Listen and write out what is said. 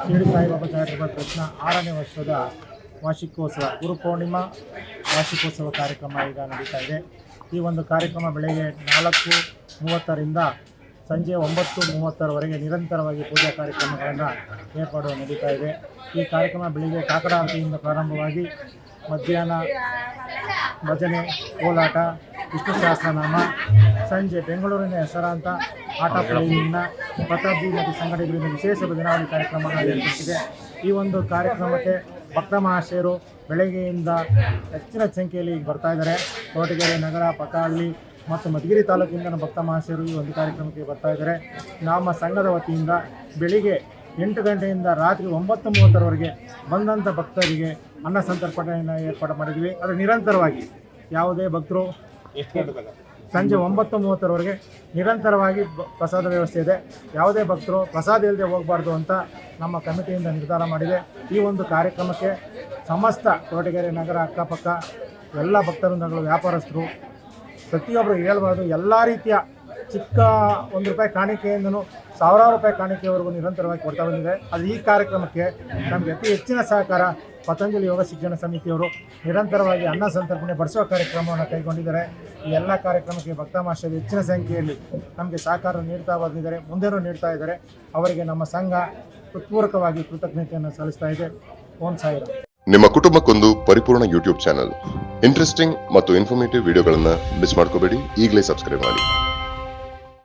Shirdi Saibaba charitable ಟ್ರಸ್ಟ್ನ 6ನೇ ವರ್ಷದ ವಾರ್ಷಿಕೋತ್ಸವ ಗುರುಪೂರ್ಣಿಮಾ ವಾರ್ಷಿಕೋತ್ಸವ ಕಾರ್ಯಕ್ರಮ ಈಗ ನಡೀತಾ ಇದೆ. ಈ ಒಂದು ಕಾರ್ಯಕ್ರಮ ಬೆಳಗ್ಗೆ 4:30ರಿಂದ ಸಂಜೆ 9:30ವರೆಗೆ ನಿರಂತರವಾಗಿ ಪೂಜಾ ಕಾರ್ಯಕ್ರಮಗಳನ್ನು ಏರ್ಪಾಡು ನಡೀತಾ ಇದೆ. ಈ ಕಾರ್ಯಕ್ರಮ ಬೆಳಗ್ಗೆ ಕಾಕಡ ಆರತಿಯಿಂದ ಪ್ರಾರಂಭವಾಗಿ ಮಧ್ಯಾಹ್ನ ಭಜನೆ, ಕೋಲಾಟ, ವಿಷ್ಣು ಸಹಸ್ರನಾಮ, ಸಂಜೆ ಬೆಂಗಳೂರಿನ ಹೆಸರಾಂತ ಆಟ ಪ್ಲೇಯಿಂಗ್ನ ಪ್ರತಾಪ್ಜಿ ಮತ್ತು ಸಂಘಟನೆಗಳಿಂದ ವಿಶೇಷ ದಿನಾವಳಿ ಕಾರ್ಯಕ್ರಮವನ್ನು ಏರ್ಪಡಿಸಿದೆ. ಈ ಒಂದು ಕಾರ್ಯಕ್ರಮಕ್ಕೆ ಭಕ್ತ ಮಹಾಶಯರು ಬೆಳಗ್ಗೆಯಿಂದ ಹೆಚ್ಚಿನ ಸಂಖ್ಯೆಯಲ್ಲಿ ಬರ್ತಾ ಇದ್ದಾರೆ. ತೋಟಗೆರೆ ನಗರ, ಪಕಾಹಳ್ಳಿ ಮತ್ತು ಮಧುಗಿರಿ ತಾಲೂಕಿನಿಂದ ಭಕ್ತ ಮಹಾಶಯರು ಈ ಒಂದು ಕಾರ್ಯಕ್ರಮಕ್ಕೆ ಬರ್ತಾ ಇದ್ದಾರೆ. ನಮ್ಮ ಸಂಘದ ವತಿಯಿಂದ ಬೆಳಿಗ್ಗೆ 8 ಗಂಟೆಯಿಂದ ರಾತ್ರಿ 9:30ರವರೆಗೆ ಬಂದಂಥ ಭಕ್ತರಿಗೆ ಅನ್ನ ಸಂತರ್ಪಣೆಯನ್ನು ಏರ್ಪಾಡು ಮಾಡಿದ್ವಿ. ಅದು ನಿರಂತರವಾಗಿ ಯಾವುದೇ ಭಕ್ತರು ಸಂಜೆ 9:30ರವರೆಗೆ ನಿರಂತರವಾಗಿ ಪ್ರಸಾದ ವ್ಯವಸ್ಥೆ ಇದೆ. ಯಾವುದೇ ಭಕ್ತರು ಪ್ರಸಾದ ಇಲ್ಲದೆ ಹೋಗಬಾರ್ದು ಅಂತ ನಮ್ಮ ಕಮಿಟಿಯಿಂದ ನಿರ್ಧಾರ ಮಾಡಿದೆ. ಈ ಒಂದು ಕಾರ್ಯಕ್ರಮಕ್ಕೆ ಸಮಸ್ತ ತೋಟಗೆರೆ ನಗರ ಅಕ್ಕಪಕ್ಕ ಎಲ್ಲ ಭಕ್ತವೃಂದಗಳು, ವ್ಯಾಪಾರಸ್ಥರು ಪ್ರತಿಯೊಬ್ಬರು ಹೇಳ್ಬಾರ್ದು, ಎಲ್ಲ ರೀತಿಯ ಚಿಕ್ಕ ₹1 ಕಾಣಿಕೆಯಿಂದನೂ ಸಾವಿರಾರು ರೂಪಾಯಿ ಕಾಣಿಕೆಯವರೆಗೂ ನಿರಂತರವಾಗಿ ಕೊಡ್ತಾ ಬಂದಿದೆ. ಅದು ಈ ಕಾರ್ಯಕ್ರಮಕ್ಕೆ ನಮಗೆ ಅತಿ ಹೆಚ್ಚಿನ ಸಹಕಾರ ಪತಂಜಲಿ ಯೋಗ ಶಿಕ್ಷಣ ಸಮಿತಿಯವರು ನಿರಂತರವಾಗಿ ಅನ್ನ ಸಂತರ್ಪಣೆ ಬಡಿಸುವ ಕಾರ್ಯಕ್ರಮವನ್ನು ಕೈಗೊಂಡಿದ್ದಾರೆ. ಈ ಎಲ್ಲ ಕಾರ್ಯಕ್ರಮಕ್ಕೆ ಭಕ್ತ ಮಹಾಶಯರು ಹೆಚ್ಚಿನ ಸಂಖ್ಯೆಯಲ್ಲಿ ನಮಗೆ ಸಹಕಾರ ನೀಡ್ತಾ ಬಂದಿದ್ದಾರೆ, ಮುಂದೆನೂ ನೀಡ್ತಾ ಇದ್ದಾರೆ. ಅವರಿಗೆ ನಮ್ಮ ಸಂಘ ಹೃತ್ಪೂರ್ವಕವಾಗಿ ಕೃತಜ್ಞತೆಯನ್ನು ಸಲ್ಲಿಸ್ತಾ ಇದೆ. ಓಂ ಸಾಯಿರಾಮ್. ನಿಮ್ಮ ಕುಟುಂಬಕ್ಕೊಂದು ಪರಿಪೂರ್ಣ ಯೂಟ್ಯೂಬ್ ಚಾನಲ್. ಇಂಟ್ರೆಸ್ಟಿಂಗ್ ಮತ್ತು ಇನ್ಫಾರ್ಮೇಟಿವ್ ವಿಡಿಯೋಗಳನ್ನು ಮಿಸ್ ಮಾಡ್ಕೋಬೇಡಿ. ಈಗಲೇ ಸಬ್ಸ್ಕ್ರೈಬ್ ಮಾಡಿ.